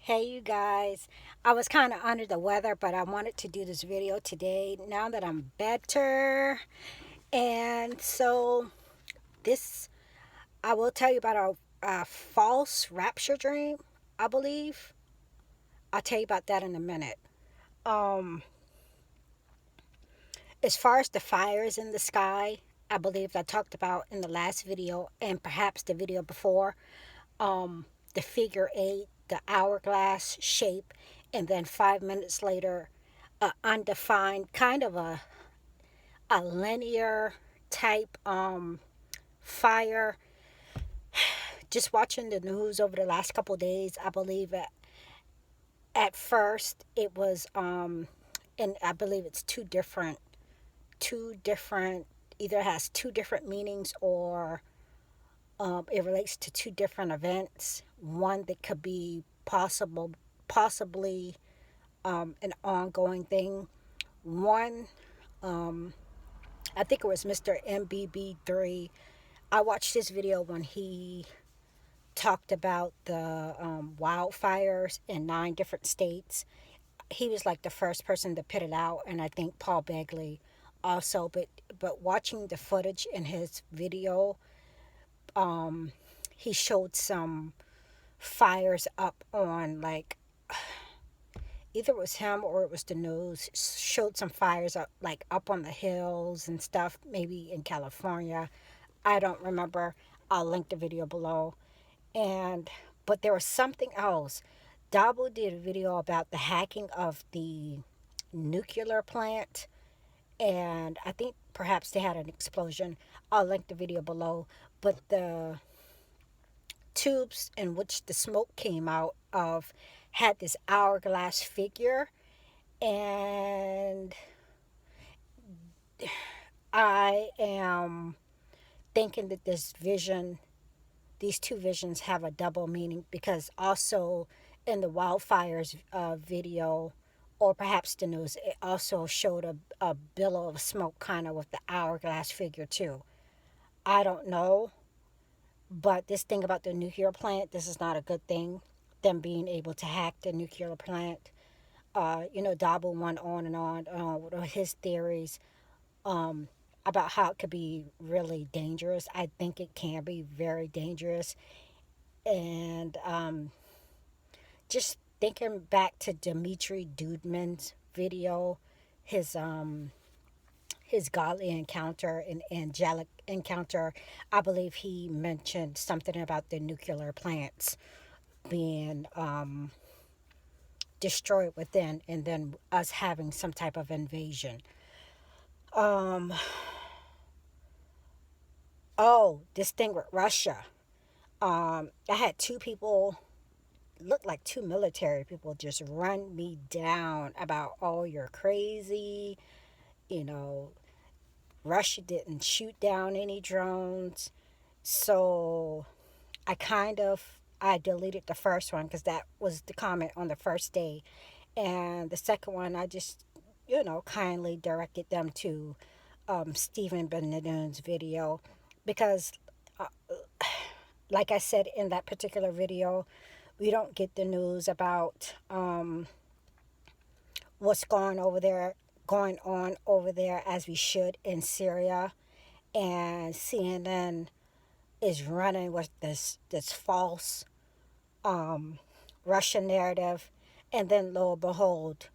Hey you guys, I was kind of under the weather, but I wanted to do this video today now that I'm better. And so this, I will tell you about a false rapture dream, I believe. I'll tell you about that in a minute. Um, as far as the fires in the sky, I believe I talked about in the last video and perhaps the video before, the figure eight, the hourglass shape, and then 5 minutes later, a undefined kind of a linear type fire. Just watching the news over the last couple of days, I believe at first it was and I believe it's two different either has two different meanings or it relates to two different events. One that could be possibly an ongoing thing. One, um, I think it was Mr. MBB3. I watched his video when he talked about the wildfires in 9 different states. He was like the first person to put it out, and I think Paul Begley also. But watching the footage in his video, um, he showed some fires up on like either it was him or it was the news showed some fires up like up on the hills and stuff, maybe in California. I don't remember. I'll link the video below. And but there was something else. Dabo did a video about the hacking of the nuclear plant, and I think perhaps they had an explosion. I'll link the video below. But the tubes in which the smoke came out of had this hourglass figure, and I am thinking that these two visions have a double meaning, because also in the wildfires video, or perhaps the news, it also showed a billow of smoke kind of with the hourglass figure too. I don't know, but this thing about the nuclear plant, this is not a good thing. Them being able to hack the nuclear plant. Dabo went on and on with his theories um, about how it could be really dangerous. I think it can be very dangerous. And just thinking back to Dimitri Dudman's video, his his godly encounter and angelic encounter, I believe he mentioned something about the nuclear plants being destroyed within, and then us having some type of invasion. Um, oh, this thing with Russia. I had two people, looked like two military people, just run me down about, oh, you're crazy. You know, Russia didn't shoot down any drones. So I deleted the first one because that was the comment on the first day. And the second one, I just, kindly directed them to Stephen Benedun's video, because uh, like I said in that particular video, we don't get the news about what's going on over there as we should in Syria. And CNN is running with this false Russian narrative, and then lo and behold,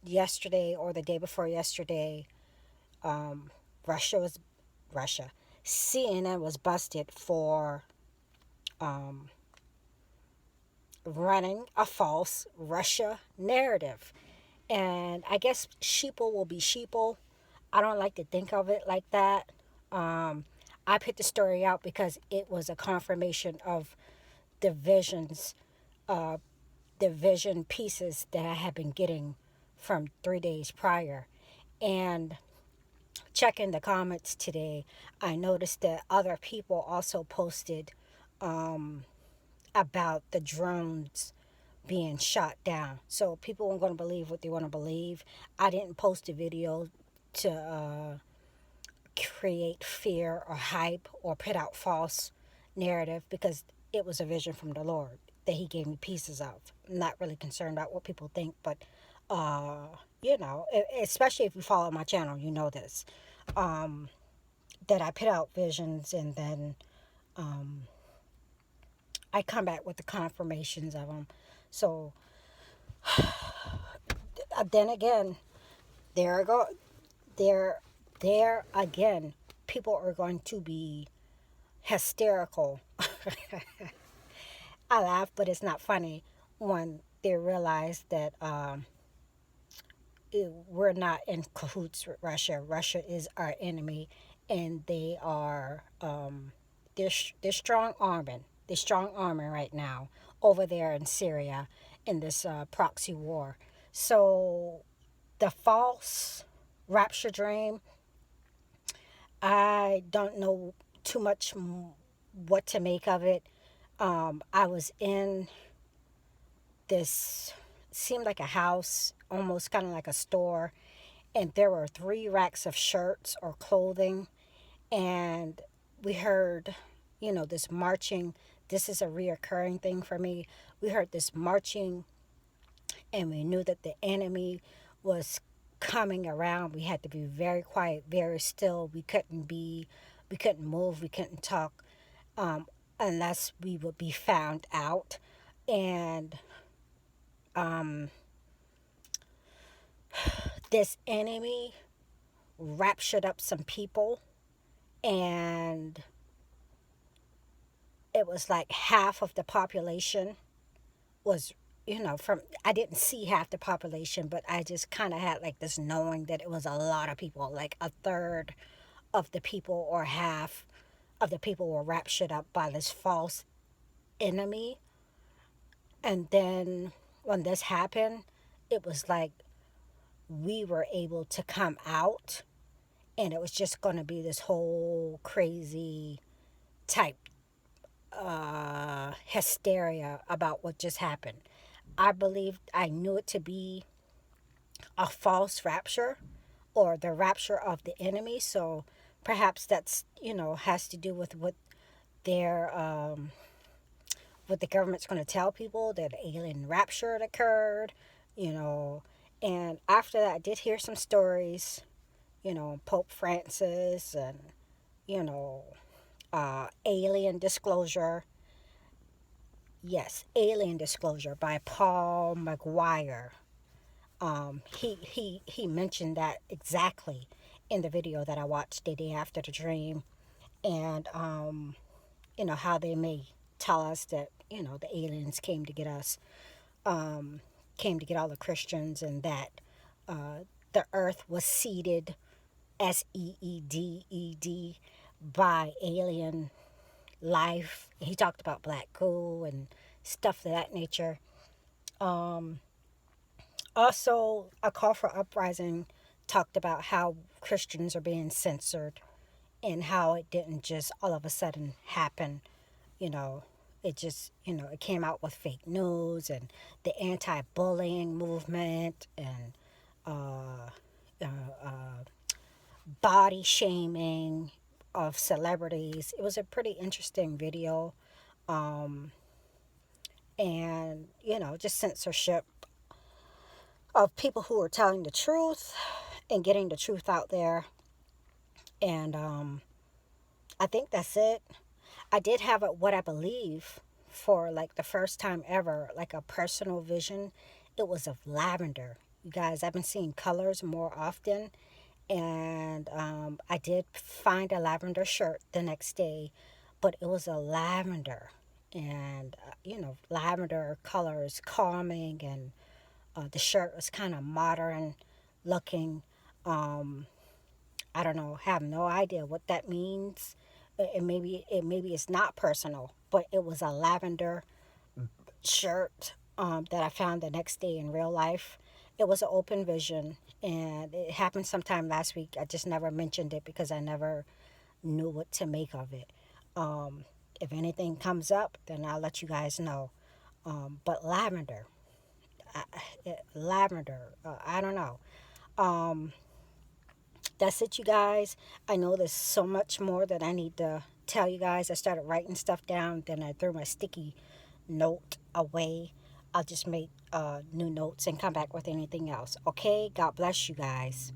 yesterday or the day before yesterday, um, Russia was Russia. CNN was busted for um, running a false Russia narrative. And I guess sheeple will be sheeple. I don't like to think of it like that. Um, I put the story out because it was a confirmation of the visions, uh, the vision pieces that I had been getting from 3 days prior. And checking the comments today, I noticed that other people also posted um, about the drones being shot down. So people are going to believe what they want to believe. I didn't post a video to create fear or hype or put out false narrative, because it was a vision from the Lord. that he gave me pieces of. I'm not really concerned about what people think, but uh, you know, especially if you follow my channel, you know this. Um, that I put out visions and then um, I come back with the confirmations of them. So then again, there I go. There, there again, people are going to be hysterical. I laugh, but it's not funny when they realize that we're not in cahoots with Russia. Russia is our enemy, and they are they're strong arming. They're strong arming right now over there in Syria in this proxy war. So the false rapture dream, I don't know too much what to make of it. I was in this, seemed like a house, almost kind of like a store, and there were 3 racks of shirts or clothing, and we heard, this marching. This is a reoccurring thing for me. We heard this marching, and we knew that the enemy was coming around. We had to be very quiet, very still. We couldn't move, we couldn't talk, um, unless we would be found out. And um, this enemy raptured up some people, and it was like half of the population was, from, I didn't see half the population, but I just kind of had like this knowing that it was a lot of people, like a third of the people or half of the people were raptured up by this false enemy. And then when this happened, it was like we were able to come out, and it was just going to be this whole crazy type hysteria about what just happened. I knew it to be a false rapture or the rapture of the enemy. So perhaps that's, has to do with their, what the government's going to tell people, that alien rapture had occurred, you know. And after that, I did hear some stories, Pope Francis and, you know, Alien Disclosure. Yes, Alien Disclosure by Paul McGuire. He mentioned that exactly in the video that I watched the day after the dream, and how they may tell us that the aliens came to get us, came to get all the Christians, and that the Earth was seeded, seeded, by alien life. He talked about black goo and stuff of that nature. Also, A Call for Uprising talked about how Christians are being censored and how it didn't just all of a sudden happen. You know, it just, it came out with fake news and the anti bullying movement and uh, uh, uh, body shaming of celebrities. It was a pretty interesting video. Um, and, just censorship of people who are telling the truth and getting the truth out there. And I think that's it. I did have what I believe for like the first time ever, like a personal vision. It was of lavender. You guys, I've been seeing colors more often. And I did find a lavender shirt the next day, but it was a lavender. And, lavender color is calming, and the shirt was kind of modern looking. Um, I don't know, have no idea what that means. Maybe it's not personal, but it was a lavender shirt that I found the next day in real life. It was an open vision, and it happened sometime last week. I just never mentioned it because I never knew what to make of it. If anything comes up, then I'll let you guys know. But lavender, I, lavender, I don't know. Um, that's it, you guys. I know there's so much more that I need to tell you guys. I started writing stuff down, then I threw my sticky note away. I'll just make new notes and come back with anything else. Okay? God bless you guys.